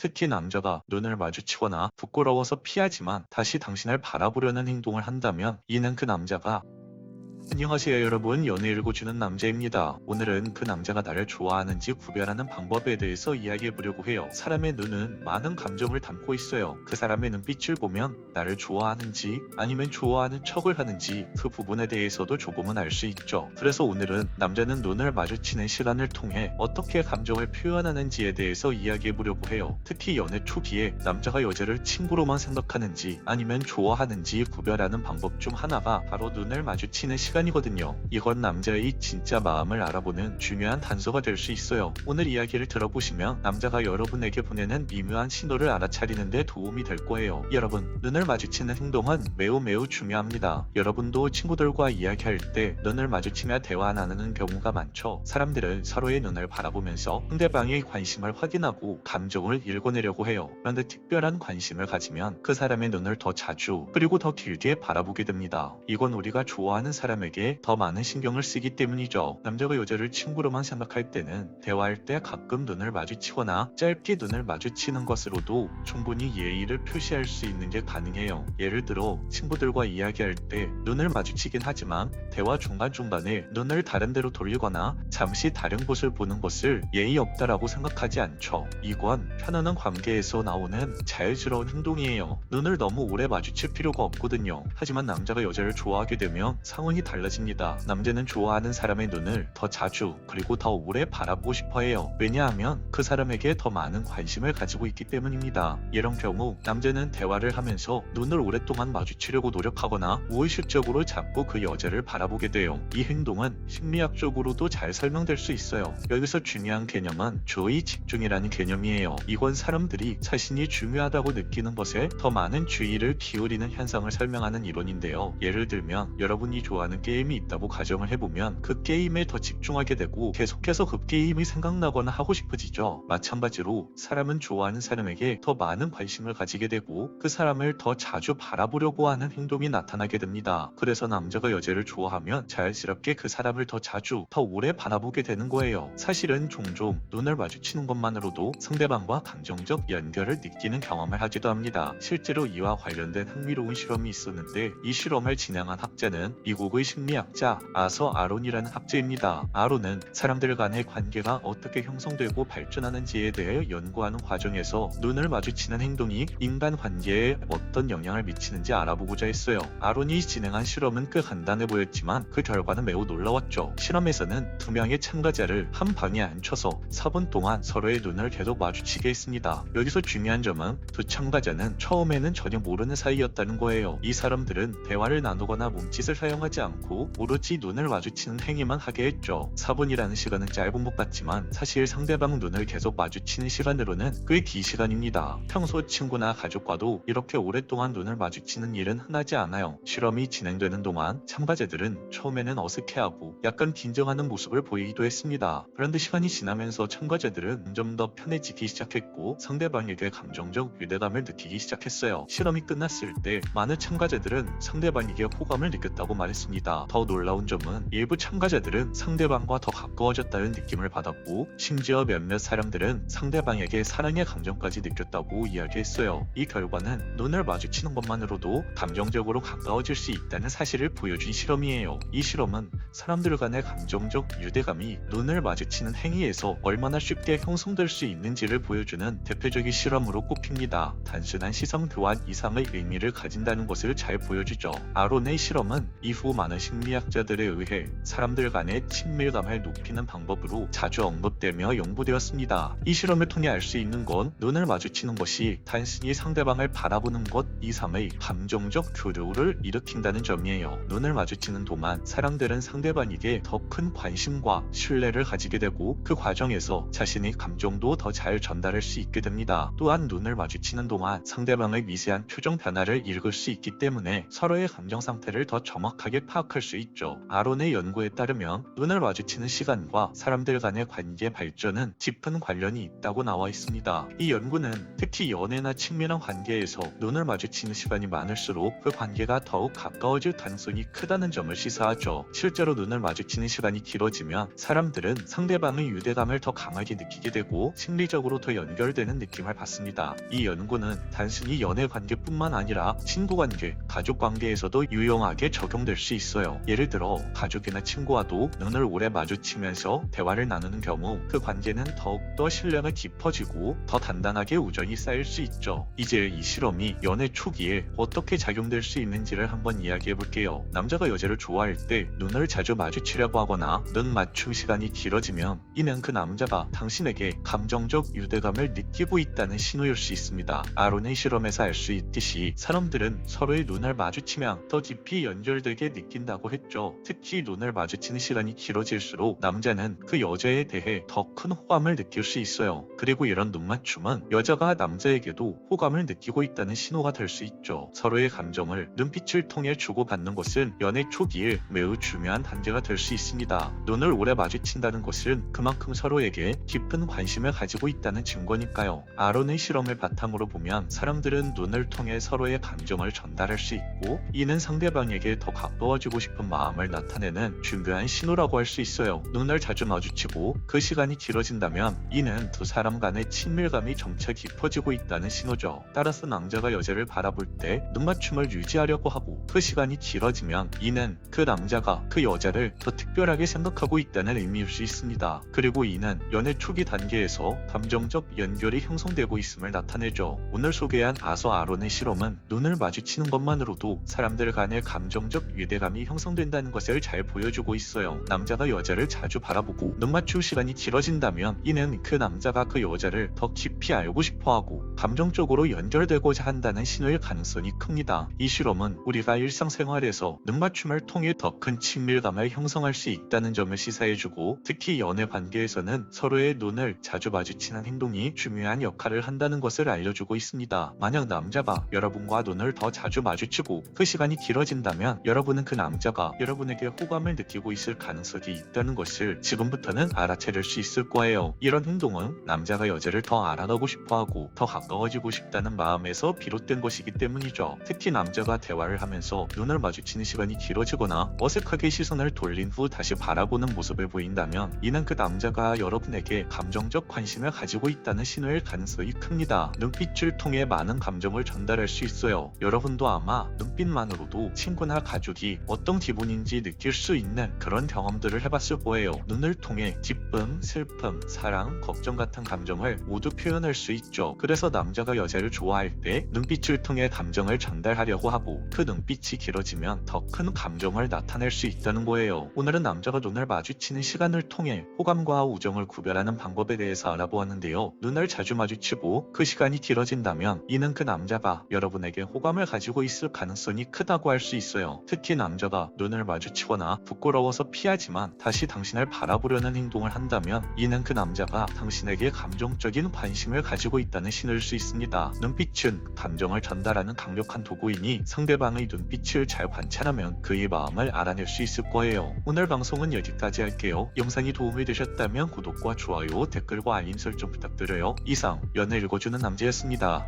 특히 남자가 눈을 마주치거나 부끄러워서 피하지만 다시 당신을 바라보려는 행동을 한다면 이는 그 남자가 안녕하세요 여러분, 연애 읽어주는 남자입니다. 오늘은 그 남자가 나를 좋아하는지 구별하는 방법에 대해서 이야기해보려고 해요. 사람의 눈은 많은 감정을 담고 있어요. 그 사람의 눈빛을 보면 나를 좋아하는지 아니면 좋아하는 척을 하는지 그 부분에 대해서도 조금은 알 수 있죠. 그래서 오늘은 남자는 눈을 마주치는 시간을 통해 어떻게 감정을 표현하는지에 대해서 이야기해보려고 해요. 특히 연애 초기에 남자가 여자를 친구로만 생각하는지 아니면 좋아하는지 구별하는 방법 중 하나가 바로 눈을 마주치는 시간이거든요. 이건 남자의 진짜 마음을 알아보는 중요한 단서가 될 수 있어요. 오늘 이야기를 들어보시면 남자가 여러분에게 보내는 미묘한 신호를 알아차리는 데 도움이 될 거예요. 여러분, 눈을 마주치는 행동은 매우 중요합니다. 여러분도 친구들과 이야기할 때 눈을 마주치며 대화 나누는 경우가 많죠. 사람들은 서로의 눈을 바라보면서 상대방의 관심을 확인하고 감정을 읽어내려고 해요. 그런데 특별한 관심을 가지면 그 사람의 눈을 더 자주 그리고 더 길게 바라보게 됩니다. 이건 우리가 좋아하는 사람에게 더 많은 신경을 쓰기 때문이죠. 남자가 여자를 친구로만 생각할 때는 대화할 때 가끔 눈을 마주치거나 짧게 눈을 마주치는 것으로도 충분히 예의를 표시할 수 있는 게 가능해요. 예를 들어 친구들과 이야기할 때 눈을 마주치긴 하지만 대화 중간중간에 눈을 다른 데로 돌리거나 잠시 다른 곳을 보는 것을 예의 없다라고 생각하지 않죠. 이건 편안한 관계에서 나오는 자연스러운 행동이에요. 눈을 너무 오래 마주칠 필요가 없거든요. 하지만 남자가 여자를 좋아하게 되면 상황이 달라집니다. 남자는 좋아하는 사람의 눈을 더 자주 그리고 더 오래 바라보고 싶어 해요. 왜냐하면 그 사람에게 더 많은 관심을 가지고 있기 때문입니다. 이런 경우 남자는 대화를 하면서 눈을 오랫동안 마주치려고 노력하거나 무의식적으로 자꾸 그 여자를 바라보게 돼요. 이 행동은 심리학적으로도 잘 설명될 수 있어요. 여기서 중요한 개념은 주의 집중이라는 개념이에요. 이건 사람들이 자신이 중요하다고 느끼는 것에 더 많은 주의를 기울이는 현상을 설명하는 이론인데요. 예를 들면 여러분이 좋아하는 게임이 있다고 가정을 해보면 그 게임에 더 집중하게 되고 계속해서 그 게임이 생각나거나 하고 싶어지죠. 마찬가지로 사람은 좋아하는 사람에게 더 많은 관심을 가지게 되고 그 사람을 더 자주 바라보려고 하는 행동이 나타나게 됩니다. 그래서 남자가 여자를 좋아하면 자연스럽게 그 사람을 더 자주 더 오래 바라보게 되는 거예요. 사실은 종종 눈을 마주치는 것만으로도 상대방과 감정적 연결을 느끼는 경험을 하기도 합니다. 실제로 이와 관련된 흥미로운 실험이 있었는데 이 실험을 진행한 학자는 미국의 심리학자 아서 아론이라는 학자입니다. 아론은 사람들 간의 관계가 어떻게 형성되고 발전하는지에 대해 연구하는 과정에서 눈을 마주치는 행동이 인간 관계에 어떤 영향을 미치는지 알아보고자 했어요. 아론이 진행한 실험은 꽤 간단해 보였지만 그 결과는 매우 놀라웠죠. 실험에서는 두 명의 참가자를 한 방에 앉혀서 4분 동안 서로의 눈을 계속 마주치게 했습니다. 여기서 중요한 점은 두 참가자는 처음에는 전혀 모르는 사이였다는 거예요. 이 사람들은 대화를 나누거나 몸짓을 사용하지 않고 오로지 눈을 마주치는 행위만 하게 했죠. 4분이라는 시간은 짧은 것 같지만 사실 상대방 눈을 계속 마주치는 시간으로는 꽤 긴 시간입니다. 평소 친구나 가족과도 이렇게 오랫동안 눈을 마주치는 일은 흔하지 않아요. 실험이 진행되는 동안 참가자들은 처음에는 어색해하고 약간 긴장하는 모습을 보이기도 했습니다. 그런데 시간이 지나면서 참가자들은 점점 더 편해지기 시작했고 상대방에게 감정적 유대감을 느끼기 시작했어요. 실험이 끝났을 때 많은 참가자들은 상대방에게 호감을 느꼈다고 말했습니다. 더 놀라운 점은 일부 참가자들은 상대방과 더 가까워졌다는 느낌을 받았고 심지어 몇몇 사람들은 상대방에게 사랑의 감정까지 느꼈다고 이야기했어요. 이 결과는 눈을 마주치는 것만으로도 감정적으로 가까워질 수 있다는 사실을 보여준 실험이에요. 이 실험은 사람들 간의 감정적 유대감이 눈을 마주치는 행위에서 얼마나 쉽게 형성될 수 있는지를 보여주는 대표적인 실험으로 꼽힙니다. 단순한 시선 교환 이상의 의미를 가진다는 것을 잘 보여주죠. 아론의 실험은 이후 많은 심리학자들에 의해 사람들 간의 친밀감을 높이는 방법으로 자주 언급되며 연구되었습니다. 이 실험을 통해 알 수 있는 건 눈을 마주치는 것이 단순히 상대방을 바라보는 것 이상의 감정적 교류를 일으킨다는 점이에요. 눈을 마주치는 동안 사람들은 상대방에게 더 큰 관심과 신뢰를 가지게 되고 그 과정에서 자신의 감정도 더 잘 전달할 수 있게 됩니다. 또한 눈을 마주치는 동안 상대방의 미세한 표정 변화를 읽을 수 있기 때문에 서로의 감정 상태를 더 정확하게 파악할 생각할 수 있죠. 아론의 연구에 따르면 눈을 마주치는 시간과 사람들 간의 관계 발전은 깊은 관련이 있다고 나와 있습니다. 이 연구는 특히 연애나 친밀한 관계에서 눈을 마주치는 시간이 많을수록 그 관계가 더욱 가까워질 가능성이 크다는 점을 시사하죠. 실제로 눈을 마주치는 시간이 길어지면 사람들은 상대방의 유대감을 더 강하게 느끼게 되고 심리적으로 더 연결되는 느낌을 받습니다. 이 연구는 단순히 연애 관계뿐만 아니라 친구 관계, 가족 관계에서도 유용하게 적용될 수 있어요. 예를 들어 가족이나 친구와도 눈을 오래 마주치면서 대화를 나누는 경우 그 관계는 더욱더 신뢰가 깊어지고 더 단단하게 우정이 쌓일 수 있죠. 이제 이 실험이 연애 초기에 어떻게 작용될 수 있는지를 한번 이야기해 볼게요. 남자가 여자를 좋아할 때 눈을 자주 마주치려고 하거나 눈 맞춤 시간이 길어지면 이는 그 남자가 당신에게 감정적 유대감을 느끼고 있다는 신호일 수 있습니다. 아론의 실험에서 알 수 있듯이 사람들은 서로의 눈을 마주치면 더 깊이 연결되게 느낀다고 했죠. 특히 눈을 마주치는 시간이 길어질수록 남자는 그 여자에 대해 더 큰 호감을 느낄 수 있어요. 그리고 이런 눈 맞춤은 여자가 남자에게도 호감을 느끼고 있다는 신호가 될 수 있죠. 서로의 감정을 눈빛을 통해 주고받는 것은 연애 초기에 매우 중요한 단계가 될 수 있습니다. 눈을 오래 마주친다는 것은 그만큼 서로에게 깊은 관심을 가지고 있다는 증거니까요. 아론의 실험을 바탕으로 보면 사람들은 눈을 통해 서로의 감정을 전달할 수 있고 이는 상대방에게 더 가까워지고 싶은 마음을 나타내는 중요한 신호라고 할 수 있어요. 눈을 자주 마주치고 그 시간이 길어진다면 이는 두 사람 간의 친밀감이 점차 깊어지고 있다는 신호죠. 따라서 남자가 여자를 바라볼 때 눈맞춤을 유지하려고 하고 그 시간이 길어지면 이는 그 남자가 그 여자를 더 특별하게 생각하고 있다는 의미일 수 있습니다. 그리고 이는 연애 초기 단계에서 감정적 연결이 형성되고 있음을 나타내죠. 오늘 소개한 아론의 실험은 눈을 마주치는 것만으로도 사람들 간의 감정적 유대감이 형성된다는 것을 잘 보여주고 있어요. 남자가 여자를 자주 바라보고 눈맞춤 시간이 길어진다면 이는 그 남자가 그 여자를 더 깊이 알고 싶어하고 감정적으로 연결되고자 한다는 신호일 가능성이 큽니다. 이 실험은 우리가 일상생활에서 눈맞춤을 통해 더 큰 친밀감을 형성할 수 있다는 점을 시사해주고 특히 연애 관계에서는 서로의 눈을 자주 마주치는 행동이 중요한 역할을 한다는 것을 알려주고 있습니다. 만약 남자가 여러분과 눈을 더 자주 마주치고 그 시간이 길어진다면 여러분은 그 남자가 여러분에게 호감을 느끼고 있을 가능성이 있다는 것을 지금부터는 알아차릴 수 있을 거예요. 이런 행동은 남자가 여자를 더 알아가고 싶어하고 더 가까워지고 싶다는 마음에서 비롯된 것이기 때문이죠. 특히 남자가 대화를 하면서 눈을 마주치는 시간이 길어지거나 어색하게 시선을 돌린 후 다시 바라보는 모습을 보인다면 이는 그 남자가 여러분에게 감정적 관심을 가지고 있다는 신호일 가능성이 큽니다. 눈빛을 통해 많은 감정을 전달할 수 있어요. 여러분도 아마 눈빛만으로도 친구나 가족이 어떤 기분인지 느낄 수 있는 그런 경험들을 해봤을 거예요. 눈을 통해 기쁨, 슬픔, 사랑, 걱정 같은 감정을 모두 표현할 수 있죠. 그래서 남자가 여자를 좋아할 때 눈빛을 통해 감정을 전달하려고 하고 그 눈빛이 길어지면 더 큰 감정을 나타낼 수 있다는 거예요. 오늘은 남자가 눈을 마주치는 시간을 통해 호감과 우정을 구별하는 방법에 대해서 알아보았는데요. 눈을 자주 마주치고 그 시간이 길어진다면 이는 그 남자가 여러분에게 호감을 가지고 있을 가능성이 크다고 할 수 있어요. 특히 남자가 눈을 마주치거나 부끄러워서 피하지만 다시 당신을 바라보려는 행동을 한다면 이는 그 남자가 당신에게 감정적인 관심을 가지고 있다는 신호일 수 있습니다. 눈빛은 감정을 전달하는 강력한 도구이니 상대방의 눈빛을 잘 관찰하면 그의 마음을 알아낼 수 있을 거예요. 오늘 방송은 여기까지 할게요. 영상이 도움이 되셨다면 구독과 좋아요, 댓글과 알림 설정 부탁드려요. 이상 연애 읽어주는 남자였습니다.